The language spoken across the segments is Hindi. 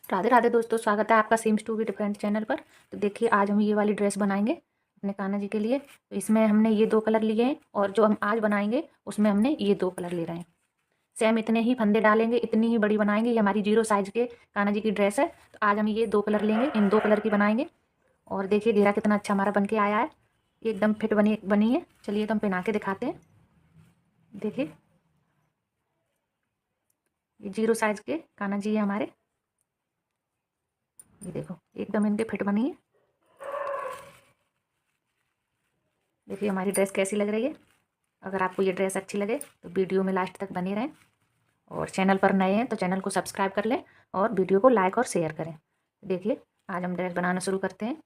राधे राधे दोस्तों, स्वागत है आपका seems to be different channel पर। तो देखिए, आज हम ये वाली ड्रेस बनाएंगे अपने कान्हा जी के लिए। तो इसमें हमने ये 2 कलर लिए हैं और जो हम आज बनाएंगे उसमें हमने ये 2 कलर ले रहे हैं। सेम इतने ही फंदे डालेंगे, इतनी ही बड़ी बनाएंगे। ये हमारी 0 साइज के कान्हा जी की ड्रेस है। तो आज हम ये 2 कलर लेंगे, इन 2 कलर की बनाएंगे। और देखिए घेरा कितना अच्छा हमारा बन के आया है, एकदम फिट बनी बनी है। चलिए तो हम पहना के दिखाते हैं। देखिए, ये 0 साइज के कान्हा जी है हमारे। ये देखो एकदम इनके फिट बनी है। देखिए हमारी ड्रेस कैसी लग रही है। अगर आपको ये ड्रेस अच्छी लगे तो वीडियो में लास्ट तक बने रहें, और चैनल पर नए हैं तो चैनल को सब्सक्राइब कर लें और वीडियो को लाइक और शेयर करें। देखिए आज हम ड्रेस बनाना शुरू करते हैं।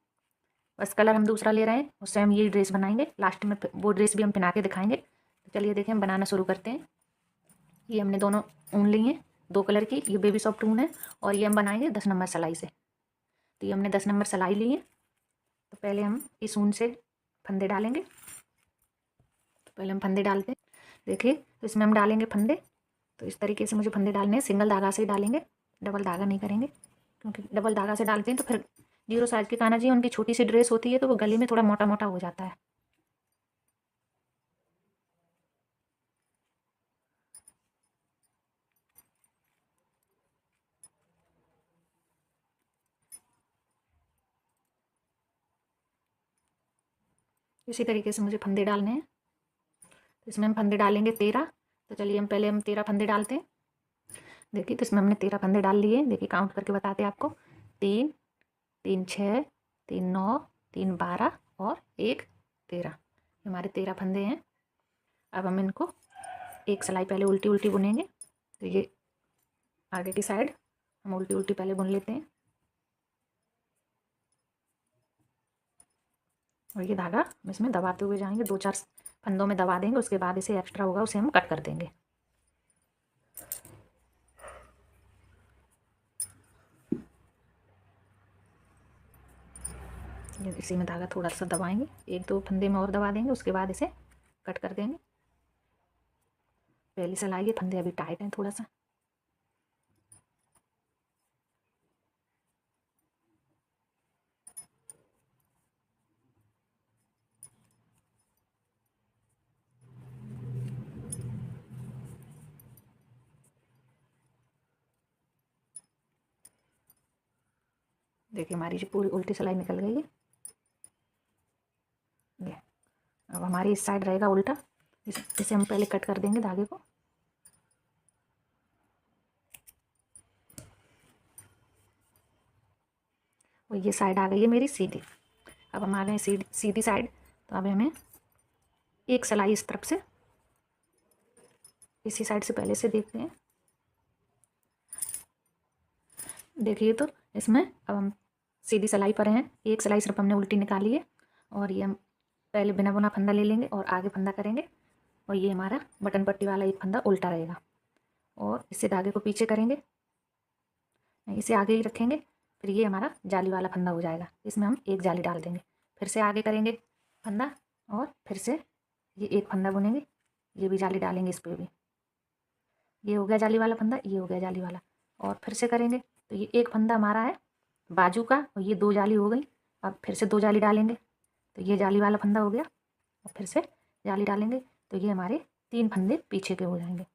बस कलर हम दूसरा ले रहे हैं, उससे हम ये ड्रेस बनाएंगे। लास्ट में वो ड्रेस भी हम पहना के दिखाएंगे। तो चलिए देखिए हम बनाना शुरू करते हैं। ये हमने दोनों ऊन ली हैं, 2 कलर की। ये बेबी सॉफ्ट ऊन है और ये हम बनाएंगे 10 नंबर सिलाई से। तो ये हमने 10 नंबर सिलाई ली है। तो पहले हम इस ऊन से फंदे डालेंगे। तो पहले हम फंदे डालते हैं। देखिए तो इसमें हम डालेंगे फंदे। तो इस तरीके से मुझे फंदे डालने हैं, सिंगल धागा से ही डालेंगे, डबल धागा नहीं करेंगे। क्योंकि डबल धागा से डालते हैं तो फिर 0 साइज के कान्हा जी, उनकी छोटी सी ड्रेस होती है तो वो गले में थोड़ा मोटा मोटा हो जाता है। इसी तरीके से मुझे फंदे डालने हैं। तो इसमें हम फंदे डालेंगे 13। तो चलिए हम 13 फंदे डालते हैं। देखिए तो इसमें हमने 13 फंदे डाल लिए। देखिए काउंट करके बताते हैं आपको। 3 3 6 3 9 3 12 और 1 13। हमारे 13 फंदे हैं। अब हम इनको एक सिलाई पहले उल्टी उल्टी बुनेंगे। तो ये आगे की साइड हम उल्टी उल्टी पहले बुन लेते हैं। और ये धागा हम इसमें दबाते हुए जाएंगे, 2-4 फंदों में दबा देंगे। उसके बाद इसे एक्स्ट्रा होगा उसे हम कट कर देंगे। इसी में धागा थोड़ा सा दबाएंगे, 1-2 फंदे में और दबा देंगे। उसके बाद इसे कट कर देंगे। पहली सिलाई के फंदे अभी टाइट हैं थोड़ा सा। देखिए हमारी जो पूरी उल्टी सिलाई निकल गई है। ये अब हमारी इस साइड रहेगा उल्टा। इसे हम पहले कट कर देंगे धागे को। और ये साइड आ गई है मेरी सीधी। अब हम आ गए सीधी साइड। तो अब हमें एक सिलाई इस तरफ से, इसी साइड से पहले से देखते हैं। देखिए तो इसमें अब हम सीधी सिलाई पर हैं। एक सिलाई सिर्फ हमने उल्टी निकाली है। और ये हम पहले बिना बुना फंदा ले लेंगे और आगे फंदा करेंगे। और ये हमारा बटन पट्टी वाला एक फंदा उल्टा रहेगा। और इससे धागे को पीछे करेंगे, इसे आगे ही रखेंगे। फिर ये हमारा जाली वाला फंदा हो जाएगा। इसमें हम एक जाली डाल देंगे, फिर से आगे करेंगे फंदा, और फिर से ये एक फंदा बुनेंगे। ये भी जाली डालेंगे इस पर भी। ये हो गया जाली वाला फंदा, ये हो गया जाली वाला। और फिर से करेंगे। तो ये एक फंदा हमारा है बाजू का, और ये 2 जाली हो गई। अब फिर से 2 जाली डालेंगे। तो ये जाली वाला फंदा हो गया। और फिर से जाली डालेंगे। तो ये हमारे 3 फंदे पीछे के हो जाएंगे।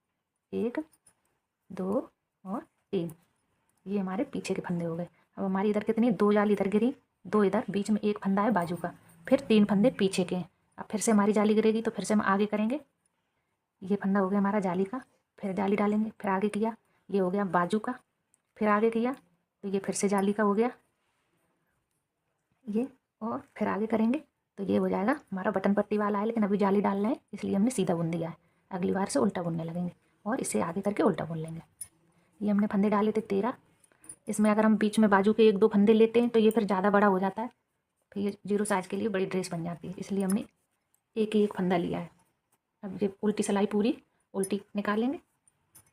1 2 और 3। ये हमारे पीछे के फंदे हो गए। अब हमारी इधर कितनी, 2 जाली इधर गिरी, 2 इधर, बीच में एक फंदा है बाजू का, फिर 3 फंदे पीछे के हैं। अब फिर से हमारी जाली गिरेगी तो फिर से हम आगे करेंगे। ये फंदा हो गया हमारा जाली का, फिर जाली डालेंगे, फिर आगे किया, ये हो गया बाजू का, फिर आगे किया तो ये फिर से जाली का हो गया ये, और फिर आगे करेंगे तो ये हो जाएगा हमारा बटन पट्टी वाला है। लेकिन अभी जाली डाल रहे हैं इसलिए हमने सीधा बुन दिया है। अगली बार से उल्टा बुनने लगेंगे और इसे आगे करके उल्टा बुन लेंगे। ये हमने फंदे डाले थे 13। इसमें अगर हम बीच में बाजू के 1-2 फंदे लेते हैं तो ये फिर ज़्यादा बड़ा हो जाता है। फिर ये 0 साइज़ के लिए बड़ी ड्रेस बन जाती है, इसलिए हमने एक ही एक फंदा लिया है। अब ये उल्टी सिलाई पूरी उल्टी निकाल लेंगे।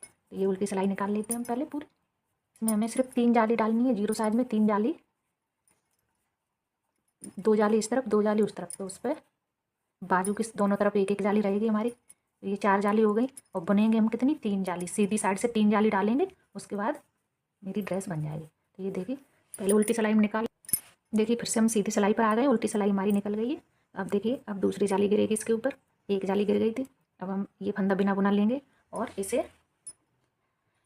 तो ये उल्टी सिलाई निकाल लेते हैं हम पहले पूरी। इसमें हमें सिर्फ 3 जाली डालनी है। 0 साइज में 3 जाली, 2 जाली इस तरफ, 2 जाली उस तरफ। तो उस पर बाजू की दोनों तरफ एक एक जाली रहेगी हमारी। तो ये 4 जाली हो गई। और बुनेंगे हम कितनी, 3 जाली। सीधी साइड से 3 जाली डालेंगे, उसके बाद मेरी ड्रेस बन जाएगी। ये देखिए पहले उल्टी सिलाई में निकाल, देखिए फिर से हम सीधी सिलाई पर आ गए, उल्टी सिलाई हमारी निकल गई है। अब देखिए अब दूसरी जाली गिरेगी इसके ऊपर, एक जाली गिर गई थी। अब हम ये फंदा बिना बुना लेंगे और इसे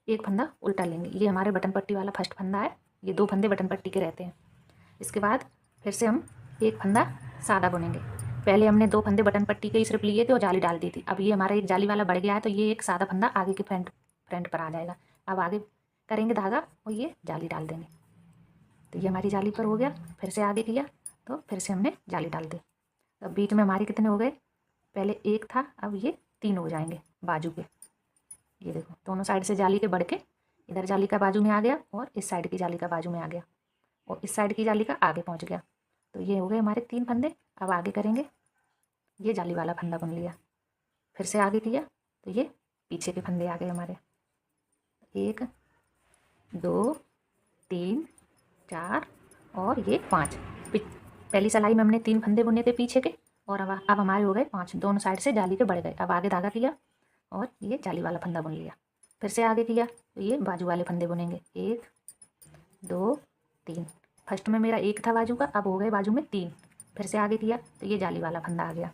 एक फंदा उल्टा लेंगे। ये हमारे बटन पट्टी वाला फर्स्ट फंदा है, ये 2 फंदे बटन पट्टी के रहते हैं। इसके बाद फिर से हम एक फंदा सादा बुनेंगे। पहले हमने 2 फंदे बटन पट्टी के ही सिर्फ लिए थे और जाली डाल दी थी। अब ये हमारा एक जाली वाला बढ़ गया है तो ये एक सादा फंदा आगे के फ्रंट पर आ जाएगा। अब आगे करेंगे धागा और ये जाली डाल देंगे, तो ये हमारी जाली पर हो गया। फिर से आगे किया तो फिर से हमने जाली डाल दी। अब बीच में हमारे कितने हो गए, पहले 1 था, अब ये 3 हो जाएंगे बाजू के। ये देखो दोनों साइड से जाली के बढ़ के इधर जाली का बाजू में आ गया और इस साइड की जाली का बाजू में आ गया और इस साइड की जाली का आगे पहुंच गया। तो ये हो गए हमारे 3 फंदे। अब आगे करेंगे, ये जाली वाला फंदा बुन लिया, फिर से आगे किया तो ये पीछे के फंदे आ गए हमारे। 1 2 3 4 और ये 5। पहली सिलाई में हमने 3 फंदे बुने थे पीछे के और अब हमारे हो गए 5, दोनों साइड से जाली के बढ़ गए। अब आगे धागा किया और ये जाली वाला फंदा बुन लिया, फिर से आगे किया तो ये बाजू वाले फंदे बुनेंगे। 1 2 3, फर्स्ट में मेरा 1 था बाजू का, अब हो गए बाजू में 3। फिर से आगे किया तो ये जाली वाला फंदा आ गया,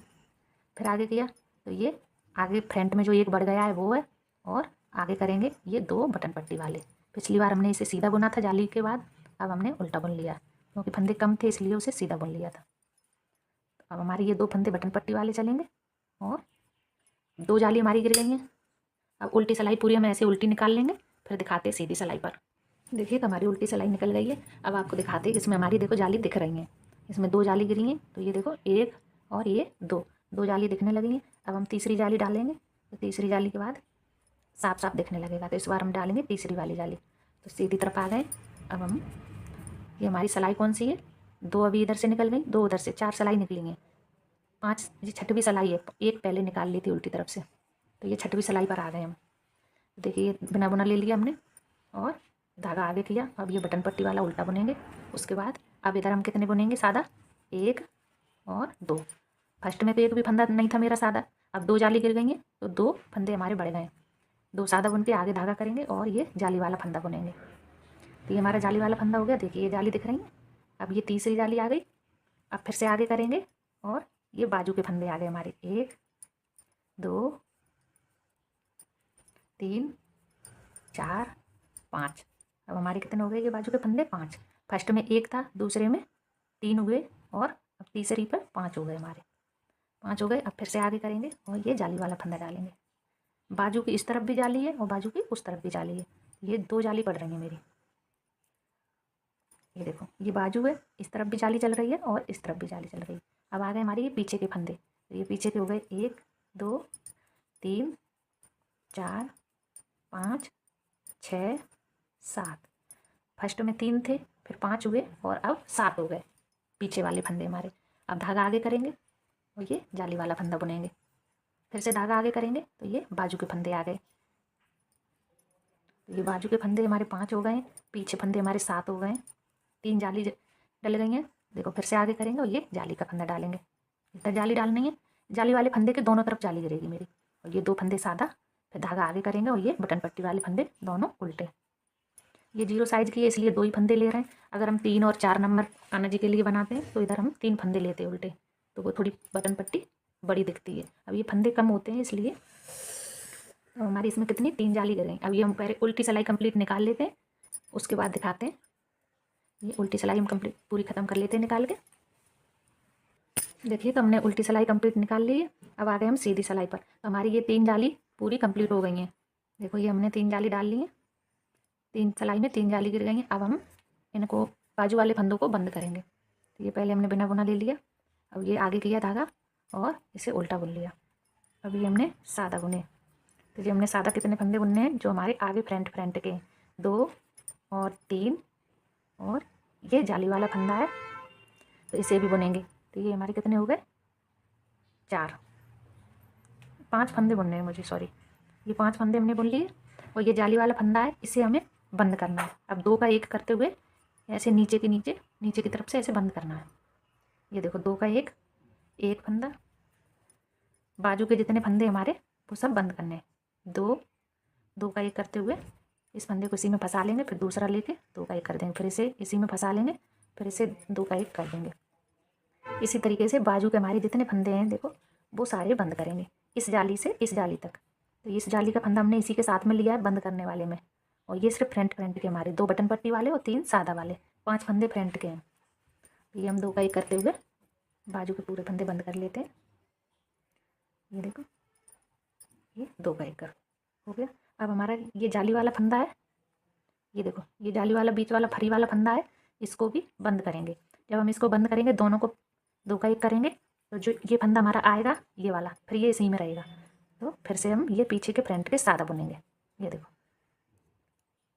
फिर आगे किया तो ये आगे फ्रंट में जो 1 बढ़ गया है वो है। और आगे करेंगे ये 2 बटन पट्टी वाले। पिछली बार हमने इसे सीधा बुना था जाली के बाद, अब हमने उल्टा बुन लिया क्योंकि फंदे कम थे इसलिए उसे सीधा बुन लिया था। अब हमारे ये 2 फंदे बटन पट्टी वाले चलेंगे और 2 जाली हमारी गिर गई हैं। अब उल्टी सिलाई पूरी हम ऐसे उल्टी निकाल लेंगे, फिर दिखाते हैं सीधी सिलाई पर। देखिए तो हमारी उल्टी सिलाई निकल गई है। अब आपको दिखाते हैं, इसमें हमारी देखो जाली दिख रही हैं, इसमें 2 जाली गिरी हैं। तो ये देखो 1 और ये 2 जाली दिखने लगी हैं। अब हम तीसरी जाली डालेंगे, तो तीसरी जाली के बाद साफ साफ दिखने लगेगा। तो इस बार हम डालेंगे तीसरी वाली जाली। तो सीधी तरफ आ गए। अब हम ये हमारी सिलाई कौन सी है, 2 अभी इधर से निकल गई, 2 उधर से, 4 सिलाई निकली हैं। 5 ये 6वीं सिलाई है, 1 पहले निकाल ली थी उल्टी तरफ से, तो ये 6वीं सिलाई पर आ गए हम। देखिए बिना बुना ले लिया हमने और धागा आगे किया। अब ये बटन पट्टी वाला उल्टा बुनेंगे। उसके बाद अब इधर हम कितने बुनेंगे सादा, 1 और 2। फर्स्ट में तो 1 भी फंदा नहीं था मेरा सादा, अब 2 जाली गिर गई हैं तो 2 फंदे हमारे बढ़ गए। 2 सादा बुन के आगे धागा करेंगे और ये जाली वाला फंदा बुनेंगे। तो ये हमारा जाली वाला फंदा हो गया। देखिए ये जाली दिख रही है। अब ये तीसरी जाली आ गई। अब फिर से आगे करेंगे और ये बाजू के फंदे आ गए हमारे, 1 2 3 4 5। अब हमारे कितने हो गए ये बाजू के फंदे, 5। फर्स्ट में 1 था, दूसरे में 3 हुए और अब तीसरी पर 5 हो गए हमारे, 5 हो गए। अब फिर से आगे करेंगे और ये जाली वाला फंदा डालेंगे। बाजू की इस तरफ भी जाली है और बाजू की उस तरफ भी जाली है, ये 2 जाली पड़ रही है मेरी। ये देखो ये बाजू है, इस तरफ भी जाली चल रही है और इस तरफ भी जाली चल रही है। अब आ गए हमारे ये पीछे के फंदे। तो ये पीछे के हो गए 1 2 3 4 5 6 7। फर्स्ट में 3 थे, फिर 5 हुए और अब 7 हो गए पीछे वाले फंदे हमारे। अब धागा आगे करेंगे और ये जाली वाला फंदा बुनेंगे। फिर से धागा आगे करेंगे तो ये बाजू के फंदे आ गए। तो ये बाजू के फंदे हमारे 5 हो गए, पीछे फंदे हमारे 7 हो गए, 3 जाली डल गई हैं। देखो फिर से आगे करेंगे और ये जाली का फंदा डालेंगे। इधर जाली डालनी है, जाली वाले फंदे के दोनों तरफ जाली गिरेगी मेरी। और ये 2 फंदे सादा, फिर धागा आगे करेंगे और ये बटन पट्टी वाले फंदे दोनों उल्टे। ये 0 साइज़ की है इसलिए 2 ही फंदे ले रहे हैं। अगर हम 3 और 4 नंबर कान्हा जी के लिए बनाते हैं तो इधर हम 3 फंदे लेते हैं उल्टे, तो वो थोड़ी बटन पट्टी बड़ी दिखती है। अब ये फंदे कम होते हैं इसलिए हमारी इसमें कितनी 3 जाली गिर गई। अब ये हम पहले उल्टी सिलाई कंप्लीट निकाल लेते हैं, उसके बाद दिखाते हैं। ये उल्टी सिलाई हम कंप्लीट पूरी ख़त्म कर लेते हैं निकाल के। देखिए तो हमने उल्टी सिलाई कंप्लीट निकाल ली है। अब आ गए हम सीधी सिलाई पर। तो हमारी ये 3 जाली पूरी कंप्लीट हो गई हैं। देखो ये हमने 3 जाली डाल ली हैं, 3 सिलाई में 3 जाली गिर गई हैं। अब हम इनको बाजू वाले फंदों को बंद करेंगे। तो ये पहले हमने बिना बुना ले लिया, अब ये आगे किया धागा और इसे उल्टा बुन लिया। अब ये हमने सादा बुने। तो ये हमने सादा कितने फंदे बुनने हैं, जो हमारे आगे फ्रंट के 2 और 3 और ये जाली वाला फंदा है तो इसे भी बुनेंगे। तो ये हमारे कितने हो गए 4, 5 फंदे बुनने हैं मुझे, सॉरी ये 5 फंदे हमने बुन लिए। और ये जाली वाला फंदा है, इसे हमें बंद करना है। अब 2 का 1 करते हुए ऐसे नीचे की तरफ से ऐसे बंद करना है। ये देखो 2 का 1 फंदा, बाजू के जितने फंदे हमारे वो सब बंद करने हैं। 2 का 1 करते हुए इस फंदे को इसी में फंसा लेंगे, फिर दूसरा लेके 2 का 1 कर देंगे, फिर इसे इसी में फंसा लेंगे, फिर इसे 2 का 1 कर देंगे। इसी तरीके से बाजू के हमारे जितने फंदे हैं देखो वो सारे बंद करेंगे, इस जाली से इस जाली तक। तो इस जाली का फंदा हमने इसी के साथ में लिया है बंद करने वाले में, और ये सिर्फ फ्रंट के हमारे 2 बटन पट्टी वाले और 3 सादा वाले, 5 फंदे फ्रंट के हैं। तो ये हम 2 का 1 करते हुए बाजू के पूरे फंदे बंद कर लेते हैं। ये देखो ये 2 का 1 कर हो गया। अब हमारा ये जाली वाला फंदा है, ये देखो ये जाली वाला बीच वाला फरी वाला फंदा है, इसको भी बंद करेंगे। जब हम इसको बंद करेंगे दोनों को 2 का 1 करेंगे तो जो ये फंदा हमारा आएगा ये वाला, फिर ये इसी में रहेगा। तो फिर से हम ये पीछे के फ्रंट के सादा बुनेंगे। ये देखो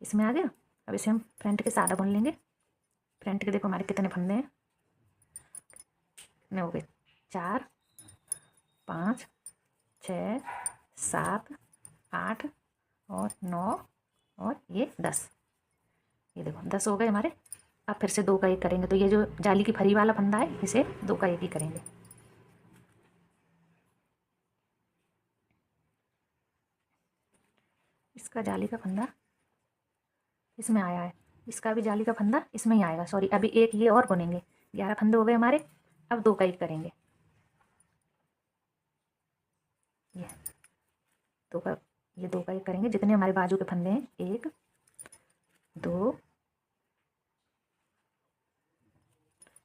इसमें आ गया। अब इसे हम फ्रंट के सादा बुन लेंगे। फ्रंट के देखो हमारे कितने फंदे हैं, कितने हो गए, 4 5 6 7 8 और 9 और ये 10। ये देखो 10 हो गए हमारे। अब फिर से 2 का 1 करेंगे, तो ये जो जाली की फरी वाला फंदा है इसे 2 का 1 ही करेंगे। इसका जाली का फंदा इसमें आया है, इसका भी जाली का फंदा इसमें ही आएगा। सॉरी, अभी एक ये और बुनेंगे। 11 फंदे हो गए हमारे। अब 2 का 1 करेंगे। ये 2 का 1 करेंगे जितने हमारे बाजू के फंदे हैं। 1 2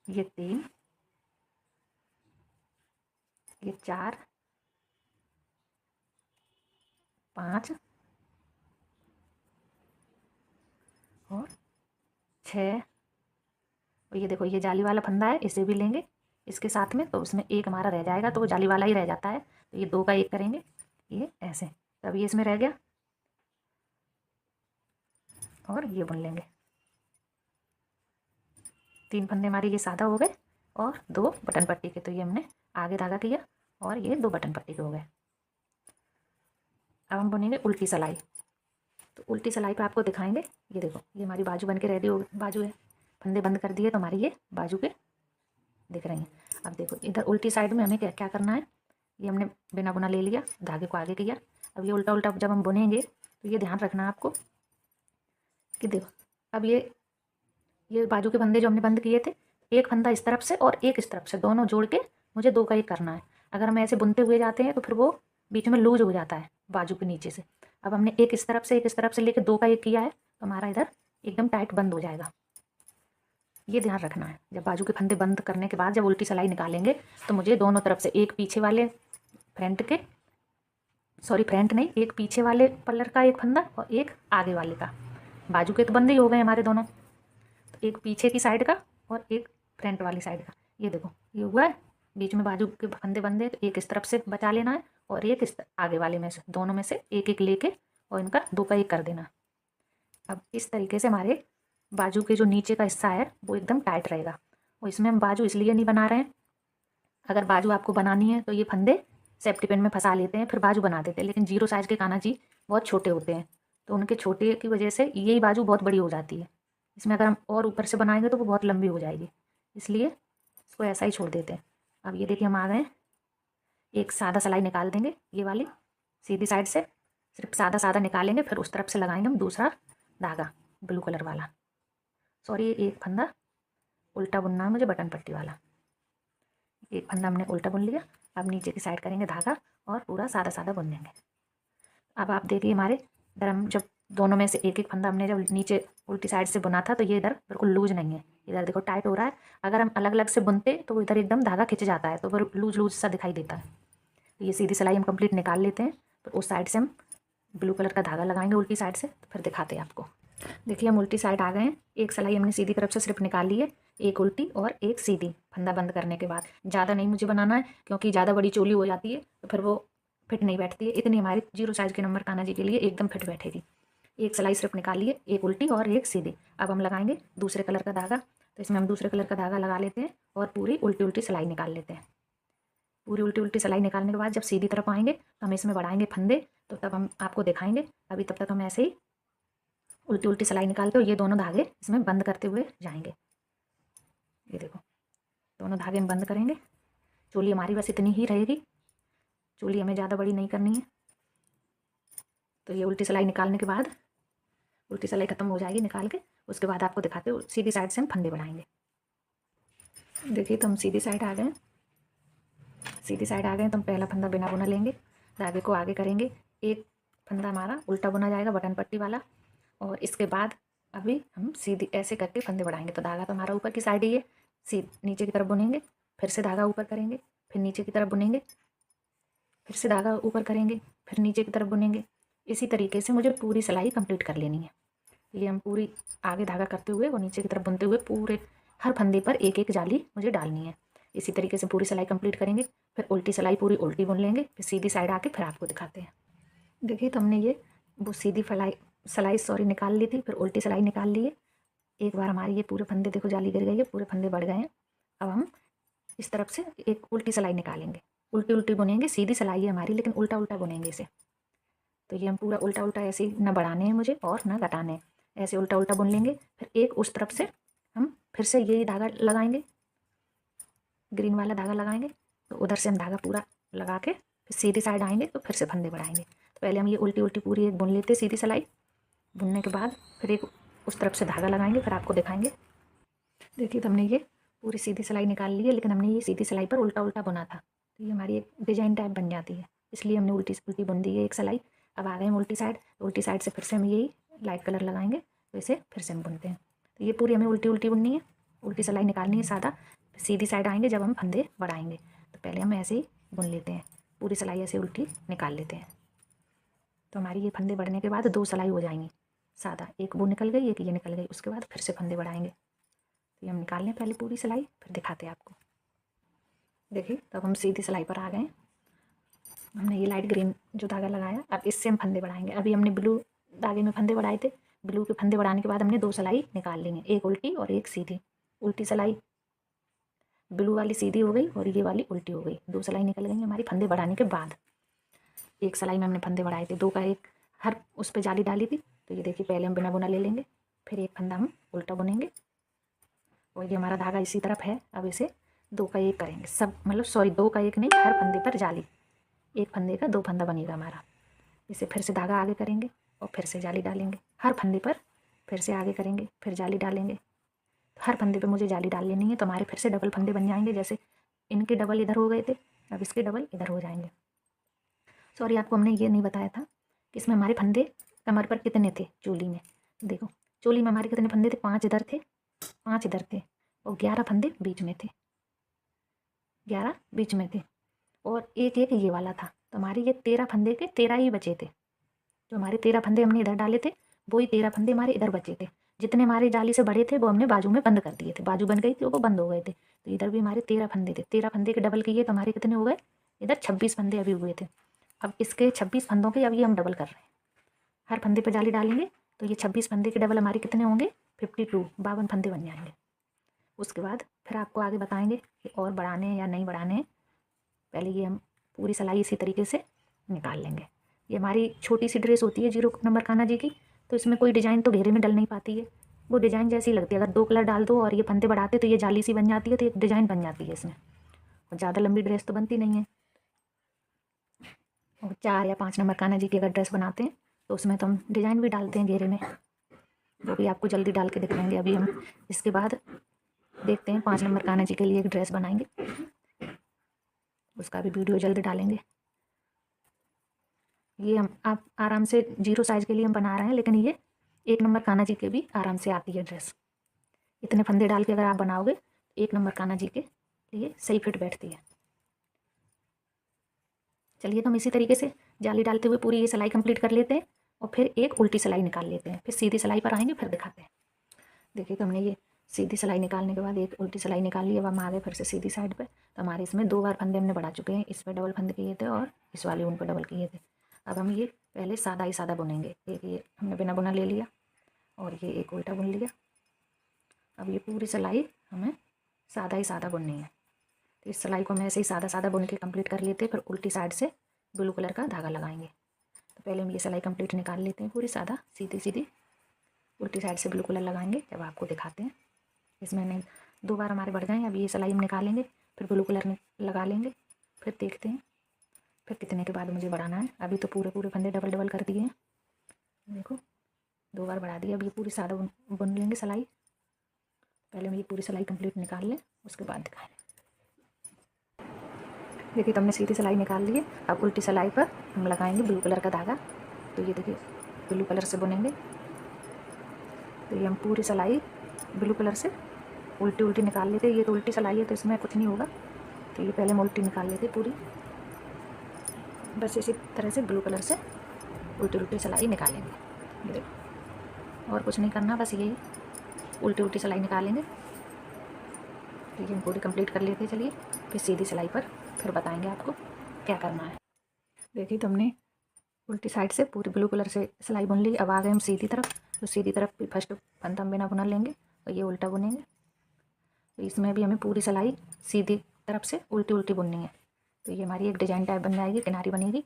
ये 3 ये 4 5 और 6। और ये देखो ये जाली वाला फंदा है, इसे भी लेंगे इसके साथ में, तो उसमें एक हमारा रह जाएगा, तो वो जाली वाला ही रह जाता है। तो ये 2 का 1 करेंगे, ये ऐसे, तब ये इसमें रह गया और ये बुन लेंगे। 3 फंदे हमारे ये सादा हो गए और 2 बटन पट्टी के, तो ये हमने आगे धागा किया और ये 2 बटन पट्टी के हो गए। अब हम बुनेंगे उल्टी सिलाई। तो उल्टी सिलाई पे आपको दिखाएंगे। ये देखो ये हमारी बाजू बन के रेडी हो, बाजू है, फंदे बंद कर दिए तो हमारी ये बाजू के दिख रही हैं। अब देखो इधर उल्टी साइड में हमें क्या क्या करना है। ये हमने बिना बुना ले लिया, धागे को आगे किया। अब ये उल्टा उल्टा जब हम बुनेंगे तो ये ध्यान रखना आपको कि देखो अब ये बाजू के फंदे जो हमने बंद किए थे, एक फंदा इस तरफ से और एक इस तरफ से, दोनों जोड़ के मुझे 2 का 1 करना है। अगर हम ऐसे बुनते हुए जाते हैं तो फिर वो बीच में लूज हो जाता है बाजू के नीचे से। अब हमने एक इस तरफ से एक इस तरफ से लेकर 2 का 1 किया है, तो हमारा इधर एकदम टाइट बंद हो जाएगा। ये ध्यान रखना है। जब बाजू के फंदे बंद करने के बाद जब उल्टी सिलाई निकालेंगे तो मुझे दोनों तरफ से, एक पीछे वाले फ्रंट के, सॉरी फ्रंट नहीं, एक पीछे वाले पल्लर का एक फंदा और एक आगे वाले का, बाजू के तो बंद ही हो गए हमारे दोनों, तो एक पीछे की साइड का और एक फ्रंट वाली साइड का। ये देखो ये हुआ है, बीच में बाजू के फंदे बंदे, तो एक इस तरफ से बचा लेना है और एक इस आगे वाले में से, दोनों में से एक एक लेके और इनका 2 का 1 कर देना। अब इस तरीके से हमारे बाजू के जो नीचे का हिस्सा है वो एकदम टाइट रहेगा। और इसमें हम बाजू इसलिए नहीं बना रहे हैं, अगर बाजू आपको बनानी है तो ये फंदे सेफ्टी पिन में फंसा लेते हैं, फिर बाजू बना देते हैं। लेकिन 0 साइज़ के कान्हा जी बहुत छोटे होते हैं, तो उनके छोटे की वजह से यही बाजू बहुत बड़ी हो जाती है। इसमें अगर हम और ऊपर से बनाएंगे तो वो बहुत लंबी हो जाएगी, इसलिए इसको ऐसा ही छोड़ देते हैं। अब ये देखिए हम आ गए, एक सादा सिलाई निकाल देंगे, ये वाली सीधी साइड से सिर्फ सादा सादा निकालेंगे, फिर उस तरफ से लगाएंगे हम दूसरा धागा ब्लू कलर वाला। सॉरी एक फंदा उल्टा बुनना है मुझे, बटन पट्टी वाला। एक फंदा हमने उल्टा बुन लिया। अब नीचे की साइड करेंगे धागा और पूरा सादा सादा बुन देंगे। अब आप देखिए हमारे इधर हम जब दोनों में से एक एक फंदा हमने जब नीचे उल्टी साइड से बुना था तो ये इधर बिल्कुल लूज नहीं है, इधर देखो टाइट हो रहा है। अगर हम अलग अलग से बुनते तो वो इधर एकदम धागा खिंच जाता है, तो फिर लूज लूज सा दिखाई देता है। तो ये सीधी सिलाई हम कंप्लीट निकाल लेते हैं, तो उस साइड से हम ब्लू कलर का धागा लगाएंगे उल्टी साइड से, तो फिर दिखाते हैं आपको। देखिए हम उल्टी साइड आ गए हैं, एक सिलाई हमने सीधी तरफ से सिर्फ निकाल ली है, एक उल्टी और एक सीधी, फंदा बंद करने के बाद। ज़्यादा नहीं मुझे बनाना है क्योंकि ज़्यादा बड़ी चोली हो जाती है तो फिर वो फिट नहीं बैठती है। इतनी हमारी 0 साइज़ के नंबर कान्हा जी के लिए एकदम फिट बैठेगी। एक सिलाई सिर्फ निकालिए, एक उल्टी और एक सीधी। अब हम लगाएंगे दूसरे कलर का धागा, तो इसमें हम दूसरे कलर का धागा लगा लेते हैं और पूरी उल्टी उल्टी सिलाई निकाल लेते हैं। पूरी उल्टी उल्टी सिलाई निकालने के बाद जब सीधी तरफ आएंगे तो हम इसमें बढ़ाएंगे फंदे, तो तब हम आपको दिखाएंगे। अभी तब तक हम ऐसे ही उल्टी उल्टी सिलाई निकाल के ये दोनों धागे इसमें बंद करते हुए जाएंगे। ये देखो दोनों धागे हम बंद करेंगे। चोली हमारी बस इतनी ही रहेगी, चोली हमें ज़्यादा बड़ी नहीं करनी है। तो ये उल्टी सिलाई निकालने के बाद उल्टी सिलाई खत्म हो जाएगी निकाल के, उसके बाद आपको दिखाते हो सीधी साइड से हम फंदे बढ़ाएंगे। देखिए तो हम सीधी साइड आ गए, सीधी साइड आ गए तो हम पहला फंदा बिना बुना लेंगे, धागे को आगे करेंगे, एक फंदा हमारा उल्टा बुना जाएगा बटन पट्टी वाला, और इसके बाद अभी हम सीधी ऐसे करके फंदे बढ़ाएंगे। तो धागा तो हमारा ऊपर की साइड ही है, नीचे की तरफ बुनेंगे, फिर से धागा ऊपर करेंगे, फिर नीचे की तरफ बुनेंगे, फिर से धागा ऊपर करेंगे, फिर नीचे की तरफ बुनेंगे। इसी तरीके से मुझे पूरी सिलाई कंप्लीट कर लेनी है। ये हम पूरी आगे धागा करते हुए और नीचे की तरफ बुनते हुए पूरे हर फंदे पर एक एक जाली मुझे डालनी है। इसी तरीके से पूरी सिलाई कंप्लीट करेंगे, फिर उल्टी सिलाई पूरी उल्टी बुन लेंगे, फिर सीधी साइड आके फिर आपको दिखाते हैं। देखिए तो हमने ये वो सीधी सिलाई निकाल ली थी, फिर उल्टी सिलाई निकाल ली है। एक बार हमारी ये पूरे फंदे देखो जाली गिर गई है, पूरे फंदे बढ़ गए हैं। अब हम इस तरफ से एक उल्टी सिलाई निकालेंगे, उल्टी उल्टी बुनेंगे, सीधी सिलाई है हमारी लेकिन उल्टा उल्टा बुनेंगे इसे। तो ये हम पूरा उल्टा उल्टा ऐसे ही न बढ़ाने हैं मुझे और न घटाने हैं, ऐसे उल्टा उल्टा बुन लेंगे। फिर एक उस तरफ से हम फिर से यही धागा लगाएंगे, ग्रीन वाला धागा लगाएंगे, तो उधर से हम धागा पूरा लगा के फिर सीधी साइड आएंगे तो फिर से फंदे बढ़ाएंगे। तो पहले हम ये उल्टी उल्टी पूरी एक बुन लेते सीधी सिलाई, बुनने के बाद फिर एक उस तरफ से धागा लगाएंगे, फिर आपको दिखाएंगे। देखिए तो हमने ये पूरी सीधी सिलाई निकाल ली है, लेकिन हमने ये सीधी सिलाई पर उल्टा उल्टा बुना था, तो ये हमारी एक डिजाइन टाइप बन जाती है, इसलिए हमने उल्टी उल्टी बुन दी है एक सिलाई। अब आ गए हम उल्टी साइड से फिर से हम यही लाइट कलर लगाएंगे, तो इसे फिर से हम बुनते हैं। तो ये पूरी हमें उल्टी उल्टी बुननी है, उल्टी सिलाई निकालनी है सादा, सीधी साइड आएंगे जब हम फंदे बढ़ाएंगे। तो पहले हम ऐसे ही बुन लेते हैं, पूरी सिलाई ऐसे उल्टी निकाल लेते हैं। तो हमारी ये फंदे बढ़ने के बाद दो सिलाई हो जाएंगी सादा, एक वो निकल गई एक ये निकल गई, उसके बाद फिर से फंदे बढ़ाएंगे। तो ये हम निकाल लें पहले पूरी सिलाई, फिर दिखाते हैं आपको। देखिए तब हम सीधी सिलाई पर आ गए, हमने ये लाइट ग्रीन जो धागा लगाया, अब इससे हम फंदे बढ़ाएंगे। अभी हमने ब्लू धागे में फंदे बढ़ाए थे, ब्लू के फंदे बढ़ाने के बाद हमने दो सिलाई निकाल लेंगे, एक उल्टी और एक सीधी। उल्टी सिलाई ब्लू वाली सीधी हो गई और ये वाली उल्टी हो गई, दो सिलाई निकल गई हमारी फंदे बढ़ाने के बाद। एक सिलाई में हमने फंदे बढ़ाए थे, दो का एक हर उस पर जाली डाली थी। तो ये देखिए पहले हम बिना बुना ले लेंगे, फिर एक फंदा हम उल्टा बुनेंगे, और ये हमारा धागा इसी तरफ है। अब इसे दो का एक करेंगे, सब मतलब सॉरी दो का एक नहीं, हर फंदे पर जाली, एक फंदे का दो फंदा बनेगा हमारा। इसे फिर से धागा आगे करेंगे और फिर से जाली डालेंगे, हर फंदे पर फिर से आगे करेंगे, फिर जाली डालेंगे। हर फंदे पे मुझे जाली डाल लेनी है, तो हमारे फिर से डबल फंदे बन जाएंगे, जैसे इनके डबल इधर हो गए थे, अब इसके डबल इधर हो जाएंगे। सॉरी आपको हमने ये नहीं बताया था कि इसमें हमारे फंदे कमर पर कितने थे चोली में। देखो चोली में हमारे कितने फंदे थे, 5 इधर थे, 5 इधर थे, और 11 फंदे बीच में थे, 11 बीच में थे, और एक एक ये वाला था। तो हमारे ये 13 फंदे के 13 ही बचे थे। जो हमारे 13 फंदे हमने इधर डाले थे, वही 13 फंदे हमारे इधर बचे थे। जितने हमारे जाली से बड़े थे वो हमने बाजू में बंद कर दिए थे, बाजू बन गई थी वो बंद हो गए थे। तो इधर भी हमारे 13 फंदे थे, 13 फंदे के डबल किए तो हमारे कितने हो गए, इधर 26 फंदे अभी हुए थे। अब इसके 26 फंदों के अब ये हम डबल कर रहे हैं, हर फंदे पे जाली डालेंगे, तो ये 26 फंदे के डबल हमारे कितने होंगे, 52, 52 फंदे बन जाएंगे। उसके बाद फिर आपको आगे बताएंगे कि और बढ़ाने हैं या नहीं बढ़ाने हैं। पहले ये हम पूरी सिलाई इसी तरीके से निकाल लेंगे। ये हमारी छोटी सी ड्रेस होती है 0 नंबर कान्हा जी की, तो इसमें कोई डिजाइन तो घेरे में डल नहीं पाती है, वो डिजाइन जैसी लगती है। अगर 2 कलर डाल दो और ये फंदे बढ़ाते तो ये जाली सी बन जाती है, तो एक डिजाइन बन जाती है इसमें, और ज़्यादा लंबी ड्रेस तो बनती नहीं है। और 4 या 5 नंबर कान्हा जी की अगर ड्रेस बनाते हैं तो उसमें तो हम डिजाइन भी डालते हैं घेरे में, वो भी आपको जल्दी डाल के दिखाएंगे। अभी हम इसके बाद देखते हैं 5 नंबर कान्हा जी के लिए एक ड्रेस बनाएंगे, उसका भी वीडियो जल्दी डालेंगे। ये हम आप आराम से 0 साइज़ के लिए हम बना रहे हैं, लेकिन ये 1 नंबर कान्हा जी के भी आराम से आती है ड्रेस। इतने फंदे डाल के अगर आप बनाओगे 1 नंबर कान्हा जी के लिए सही फिट बैठती है। चलिए तो हम इसी तरीके से जाली डालते हुए पूरी ये सिलाई कंप्लीट कर लेते हैं, और फिर एक उल्टी सिलाई निकाल लेते हैं, फिर सीधी सिलाई पर आएंगे फिर दिखाते हैं। देखिए तो हमने ये सीधी सिलाई निकालने के बाद एक उल्टी सिलाई निकाल ली। अब हम आ गए फिर से सीधी साइड पे, तो हमारे इसमें 2 बार फंदे हमने बढ़ा चुके हैं, इस पर डबल फंदे किए थे और इस वाले उन पर डबल किए थे। अब हम ये पहले सादा ही सादा बुनेंगे, एक ये हमने बिना बुना ले लिया और ये एक उल्टा बुन लिया। अब ये पूरी सिलाई हमें सादा ही सादा बुननी है, तो इस सिलाई को हम ऐसे ही सादा सादा बुन के कंप्लीट कर लेते हैं। फिर उल्टी साइड से ब्लू कलर का धागा लगाएंगे। तो पहले हम ये सिलाई कंप्लीट निकाल लेते हैं पूरी सादा सीधी सीधी, उल्टी साइड से ब्लू कलर लगाएंगे, जब आपको दिखाते हैं। इसमें नहीं 2 बार हमारे बढ़ गए। अब ये सिलाई हम निकालेंगे, फिर ब्लू कलर लगा लेंगे, फिर देखते हैं फिर कितने के बाद मुझे बढ़ाना है। अभी तो पूरे पूरे फंदे डबल डबल कर दिए हैं, देखो 2 बार बढ़ा दिया। अब ये पूरी सादा बुन लेंगे सिलाई। पहले हम ये पूरी सिलाई कंप्लीट निकाल लें, उसके बाद दिखाएं। देखिए तो हमने सीधी सिलाई निकाल ली है। अब उल्टी सिलाई पर हम लगाएंगे ब्लू कलर का धागा। तो ये देखिए ब्लू कलर से बुनेंगे। तो ये हम पूरी सिलाई ब्लू कलर से उल्टी उल्टी निकाल लेते हैं। ये तो उल्टी सिलाई है तो इसमें कुछ नहीं होगा। तो ये पहले हम उल्टी निकाल लेते पूरी। बस इसी तरह से ब्लू कलर से उल्टी उल्टी सिलाई निकालेंगे। ये देखो, और कुछ नहीं करना, बस यही उल्टी उल्टी सिलाई निकालेंगे। तो ये हम पूरी कंप्लीट कर लेते हैं। चलिए फिर सीधी सिलाई पर फिर बताएंगे आपको क्या करना है। देखिए तो हमने उल्टी साइड से पूरी ब्लू कलर से सिलाई बुन ली। अब आ गए हम सीधी तरफ। तो सीधी तरफ भी फर्स्ट फंदा हम बिना बुना लेंगे और ये उल्टा बुनेंगे। तो इसमें भी हमें पूरी सिलाई सीधी तरफ से उल्टी उल्टी बुननी है। तो ये हमारी एक डिजाइन टाइप बन जाएगी, किनारी बनेगी।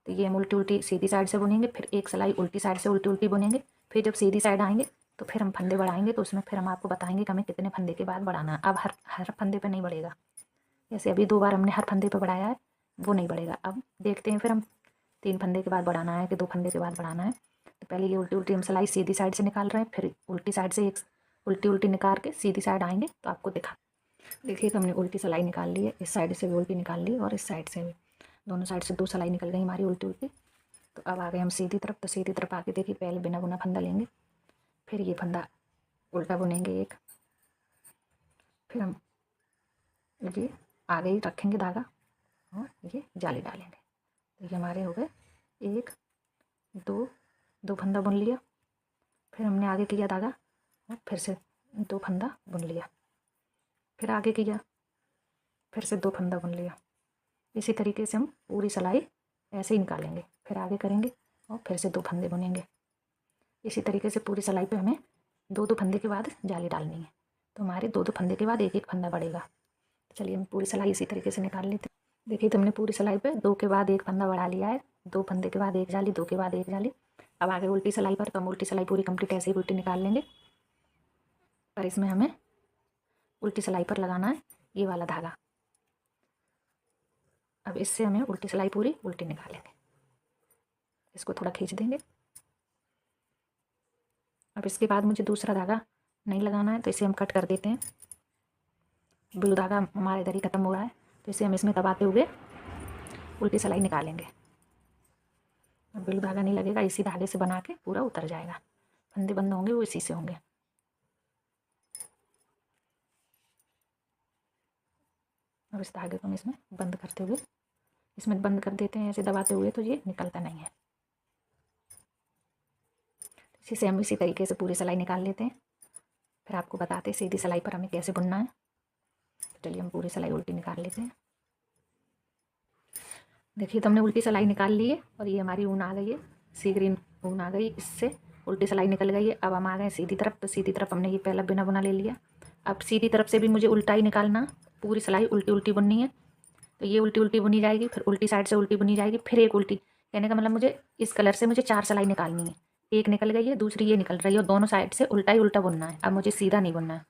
तो ये हम उल्टी उल्टी सीधी साइड से बुनेंगे, फिर एक सिलाई उल्टी साइड से उल्टी उल्टी बुनेंगे। फिर जब सीधी साइड आएंगे तो फिर हम फंदे बढ़ाएंगे। तो उसमें फिर हम आपको बताएंगे कि हमें कितने फंदे के बाद बढ़ाना है। अब हर फंदे पर नहीं बढ़ेगा, जैसे अभी 2 बार हमने हर फंदे पर बढ़ाया है वो नहीं बढ़ेगा। अब देखते हैं फिर हम 3 फंदे के बाद बढ़ाना है कि 2 फंदे के बाद बढ़ाना है। तो पहले ये उल्टी उल्टी हम सिलाई सीधी साइड से निकाल रहे हैं, फिर उल्टी साइड से एक उल्टी उल्टी निकाल के सीधी साइड आएंगे तो आपको दिखा। देखिए तो हमने उल्टी सिलाई निकाल ली है। इस साइड से भी उल्टी निकाल ली और इस साइड से भी, दोनों साइड से 2 सिलाई निकल गई हमारी उल्टी उल्टी। तो अब आ गए हम सीधी तरफ। तो सीधी तरफ आके देखिए पहले बिना बुना फंदा लेंगे, फिर ये फंदा उल्टा बुनेंगे एक, फिर हम ये आगे ही रखेंगे धागा और ये जाली डालेंगे। तो ये हमारे हो गए 1 2 फंदा बुन लिया। फिर हमने आगे किया धागा और फिर से 2 फंदा बुन लिया, फिर आगे किया, फिर से 2 फंदा बुन लिया। इसी तरीके से हम पूरी सिलाई ऐसे ही निकालेंगे, फिर आगे करेंगे और फिर से 2 फंदे बुनेंगे। इसी तरीके से पूरी सिलाई पे हमें 2 फंदे के बाद जाली डालनी है। तो हमारे 2 फंदे के बाद एक फंदा बढ़ेगा। चलिए हम पूरी सिलाई इसी तरीके से निकाल लेते हैं। देखिए तो हमने पूरी सिलाई पे 2 के बाद एक फंदा बढ़ा लिया है। 2 फंदे के बाद एक जाली, 2 के बाद एक जाली। अब आगे उल्टी सिलाई पर, तो हम उल्टी सिलाई पूरी कंप्लीट ऐसे ही उल्टी निकाल लेंगे। पर इसमें हमें उल्टी सिलाई पर लगाना है ये वाला धागा। अब इससे हमें उल्टी सिलाई पूरी उल्टी निकालेंगे। इसको थोड़ा खींच देंगे। अब इसके बाद मुझे दूसरा धागा नहीं लगाना है तो इसे हम कट कर देते हैं। ब्लू धागा हमारा इधर ही ख़त्म हो रहा है तो इसे हम इसमें दबाते हुए उल्टी सिलाई निकालेंगे। अब ब्लू धागा नहीं लगेगा, इसी धागे से बना के पूरा उतर जाएगा। फंदे बंद होंगे वो इसी से होंगे। अब इस धागे को हम इसमें बंद करते हुए इसमें बंद कर देते हैं ऐसे दबाते हुए, तो ये निकलता नहीं है। इसी से हम इसी तरीके से पूरी सिलाई निकाल लेते हैं। फिर आपको बताते हैं सीधी सिलाई पर हमें कैसे बुनना है। तो चलिए हम पूरी सिलाई उल्टी निकाल लेते हैं। देखिए तो हमने उल्टी सिलाई निकाल ली है और ये हमारी ऊन आ गई है, सी ग्रीन ऊन आ गई, इससे उल्टी सिलाई निकल गई है। अब हम आ गए सीधी तरफ। तो सीधी तरफ हमने ये पहला बिना बुना ले लिया। अब सीधी तरफ से भी मुझे उल्टा ही निकालना, पूरी सिलाई उल्टी उल्टी बुननी है। तो ये उल्टी उल्टी बुनी जाएगी, फिर उल्टी साइड से उल्टी बुनी जाएगी, फिर एक उल्टी। कहने का मतलब मुझे इस कलर से मुझे 4 सिलाई निकालनी है। एक निकल गई है, दूसरी ये निकल रही है और दोनों साइड से उल्टा ही उल्टा बुनना है। अब मुझे सीधा नहीं बुनना है।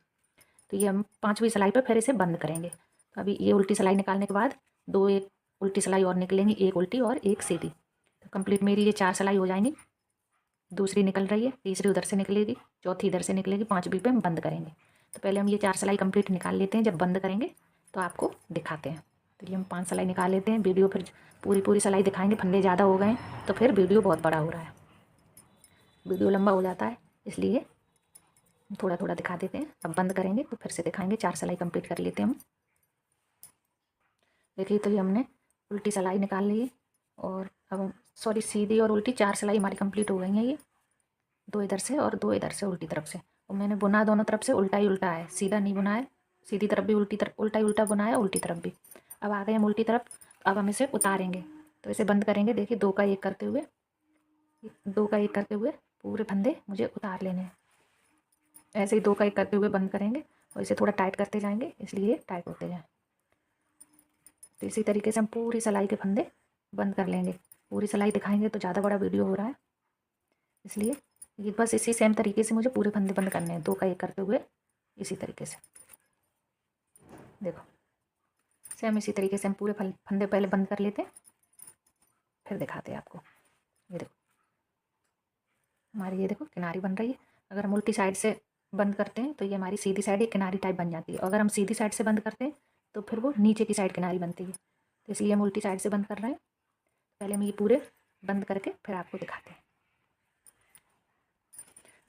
तो ये हम 5वीं सिलाई पर फिर इसे बंद करेंगे। तो अभी ये उल्टी सिलाई निकालने के बाद 2 एक उल्टी सिलाई और निकलेंगी, एक उल्टी और एक सीधी। तो कंप्लीट मेरी ये 4 सिलाई हो जाएंगी। दूसरी निकल रही है, तीसरी उधर से निकलेगी, चौथी इधर से निकलेगी, 5वीं पे हम बंद करेंगे। तो पहले हम ये 4 सिलाई कंप्लीट निकाल लेते हैं, जब बंद करेंगे तो आपको दिखाते हैं। तो ये हम 5 सिलाई निकाल लेते हैं। वीडियो फिर पूरी सिलाई दिखाएंगे, फंदे ज़्यादा हो गए तो फिर वीडियो बहुत बड़ा हो रहा है, वीडियो लंबा हो जाता है, इसलिए थोड़ा थोड़ा दिखा देते हैं। अब बंद करेंगे तो फिर से दिखाएंगे। 4 सिलाई कंप्लीट कर लेते हैं हम। देखिए तो ये हमने उल्टी सिलाई निकाल ली और अब सॉरी सीधी और उल्टी 4 सिलाई हमारी कंप्लीट हो गई हैं। ये 2 इधर से और 2 इधर से उल्टी तरफ से। और मैंने बुना दोनों तरफ से उल्टा ही उल्टा है, सीधा नहीं बुना है। सीधी तरफ भी उल्टी तरफ उल्टा ही उल्टा बुना है, उल्टी तरफ भी। अब आ गए हम उल्टी तरफ। अब हम इसे उतारेंगे। तो इसे बंद करेंगे। देखिए 2 का 1 करते हुए, 2 का 1 करते हुए पूरे फंदे मुझे उतार लेने हैं। ऐसे ही 2 का 1 करते हुए बंद करेंगे और इसे थोड़ा टाइट करते जाएंगे, इसलिए टाइट होते जाएँ। तो इसी तरीके से हम पूरी सिलाई के फंदे बंद कर लेंगे। पूरी सिलाई दिखाएंगे तो ज़्यादा बड़ा वीडियो हो रहा है, इसलिए ये बस इसी सेम तरीके से मुझे पूरे फंदे बंद करने हैं, 2 का 1 करते हुए इसी तरीके से। देखो सेम इसी तरीके से हम पूरे फंदे पहले बंद कर लेते हैं, फिर दिखाते हैं आपको। ये देखो हमारी ये देखो किनारी बन रही है। अगर हम उल्टी साइड से बंद करते हैं तो ये हमारी सीधी साइड एक किनारी टाइप बन जाती है, और अगर हम सीधी साइड से बंद करते हैं तो फिर वो नीचे की साइड किनारी बनती है। तो इसलिए हम उल्टी साइड से बंद कर रहे हैं। पहले हम ये पूरे बंद करके फिर आपको दिखाते हैं।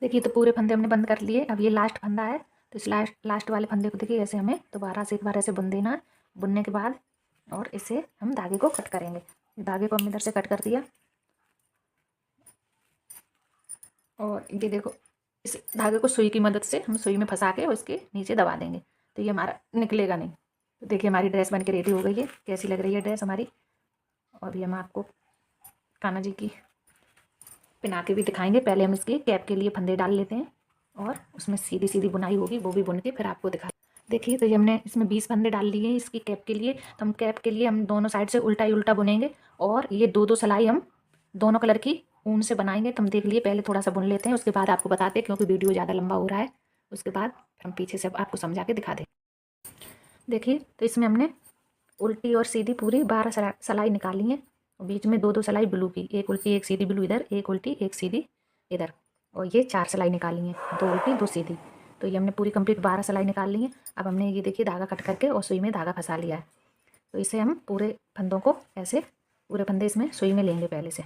देखिए तो पूरे फंदे हमने बंद कर लिए। अब ये लास्ट फंदा है, तो इस लास्ट वाले फंदे को देखिए ऐसे हमें दोबारा से एक बार ऐसे बुन देना है। बुनने के बाद और इसे हम धागे को कट करेंगे। धागे को हमने इधर से कट कर दिया, और ये देखो इस धागे को सुई की मदद से हम सुई में फंसा के उसके नीचे दबा देंगे, तो ये हमारा निकलेगा नहीं। तो देखिए हमारी ड्रेस बन के रेडी हो गई है। कैसी लग रही है ड्रेस हमारी। और ये हम आपको कान्हा जी की पहना के भी दिखाएंगे। पहले हम इसके कैप के लिए फंदे डाल लेते हैं, और उसमें सीधी सीधी बुनाई होगी, वो भी बुन के फिर आपको दिखा। देखिए तो ये हमने इसमें 20 फंदे डाल लिए हैं इसकी कैप के लिए। तो हम कैप के लिए हम दोनों साइड से उल्टा ही उल्टा बुनेंगे, और ये दो दो सिलाई हम दोनों कलर की ऊन से बनाएंगे। तो हम देख लिए, पहले थोड़ा सा बुन लेते हैं, उसके बाद आपको बताते हैं, क्योंकि वीडियो ज़्यादा लंबा हो रहा है। उसके बाद हम पीछे से आपको समझा के दिखा दें। देखिए तो इसमें हमने उल्टी और सीधी पूरी 12 सिलाई निकाली है, और बीच में दो दो सिलाई ब्लू की, एक उल्टी एक सीधी ब्लू इधर, एक उल्टी एक सीधी इधर, और ये 4 सिलाई निकाली हैं, 2 उल्टी 2 सीधी। तो ये हमने पूरी कंप्लीट 12 सिलाई निकाल ली है। अब हमने ये देखिए धागा कट करके और सुई में धागा फंसा लिया है। तो इसे हम पूरे फंदों को ऐसे पूरे फंदे इसमें सुई में लेंगे। पहले से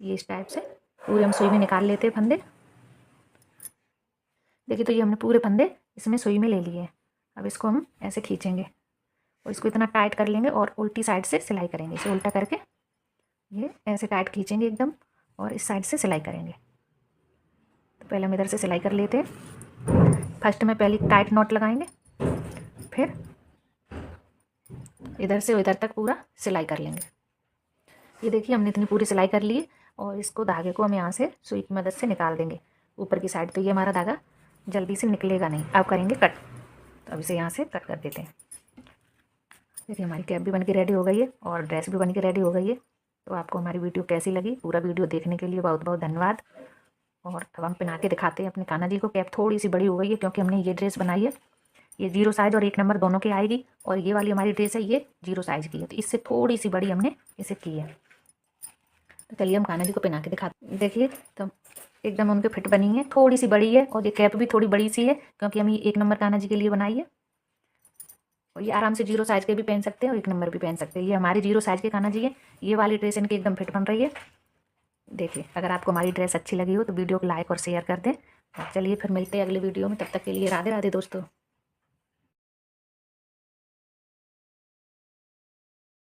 ये इस टाइप से पूरे हम सुई में निकाल लेते हैं फंदे। देखिए तो ये हमने पूरे फंदे इसमें सुई में ले लिए हैं। अब इसको हम ऐसे खींचेंगे और इसको इतना टाइट कर लेंगे, और उल्टी साइड से सिलाई करेंगे। इसे उल्टा करके ये ऐसे टाइट खींचेंगे एकदम, और इस साइड से सिलाई करेंगे। तो पहले हम इधर से सिलाई कर लेते हैं। फर्स्ट में पहले टाइट नॉट लगाएंगे, फिर इधर से इधर तक पूरा सिलाई कर लेंगे। ये देखिए हमने इतनी पूरी सिलाई कर ली है, और इसको धागे को हम यहाँ से सुई की मदद से निकाल देंगे ऊपर की साइड। तो ये हमारा धागा जल्दी से निकलेगा नहीं। अब करेंगे कट। तो अब इसे यहाँ से कट कर देते हैं। देखिए हमारी कैप भी बन के रेडी हो गई है, और ड्रेस भी बन के रेडी हो गई है। तो आपको हमारी वीडियो कैसी लगी, पूरा वीडियो देखने के लिए बहुत बहुत धन्यवाद। और अब हम पहना के दिखाते हैं अपने कान्हा जी को। कैप थोड़ी सी बड़ी हो गई है, क्योंकि हमने ये ड्रेस बनाई है। ये 0 साइज़ और 1 नंबर दोनों की आएगी, और ये वाली हमारी ड्रेस है ये 0 साइज़ की है, तो इससे थोड़ी सी बड़ी हमने इसे की है। तो चलिए हम कान्हा जी को पहना के दिखाते हैं। देखिए तो एकदम उनके फिट बनी है, थोड़ी सी बड़ी है, और ये कैप भी थोड़ी बड़ी सी है, क्योंकि हम ये 1 नंबर कान्हा जी के लिए बनाई है। और ये आराम से 0 साइज़ के भी पहन सकते हैं, और 1 नंबर भी पहन सकते हैं। ये हमारी 0 साइज़ के कान्हा जी है। ये वाली ड्रेस इनकी एकदम फिट बन रही है। देखिए अगर आपको हमारी ड्रेस अच्छी लगी हो तो वीडियो को लाइक और शेयर कर दें। चलिए फिर मिलते हैं अगले वीडियो में, तब तक के लिए राधे राधे दोस्तों।